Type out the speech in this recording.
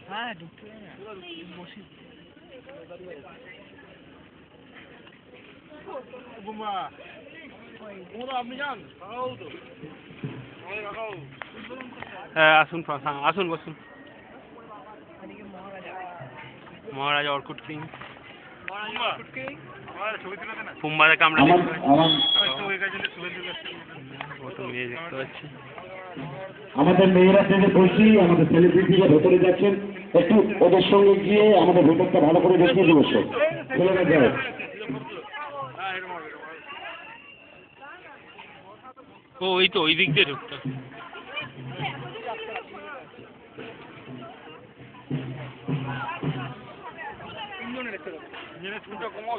হ্যাঁ ঢুকতে বসি আপনি যান হ্যাঁ আসুন আসুন বসুন মহারাজা অর্কুট কিং ফুম্বারে কামড়ে দেখতে পাচ্ছি আমাদের মেয়েরা থেকে বসি আমাদের সেলিব্রিটিরা ভেতরে যাচ্ছেন একটু ওদের সঙ্গে গিয়ে আমাদের ভেতরটা ভালো করে দেখিয়ে দেবো ছেলেরা যায় ও ওই তো ওই দিক দিয়ে ঢুকতে ছোট কমাও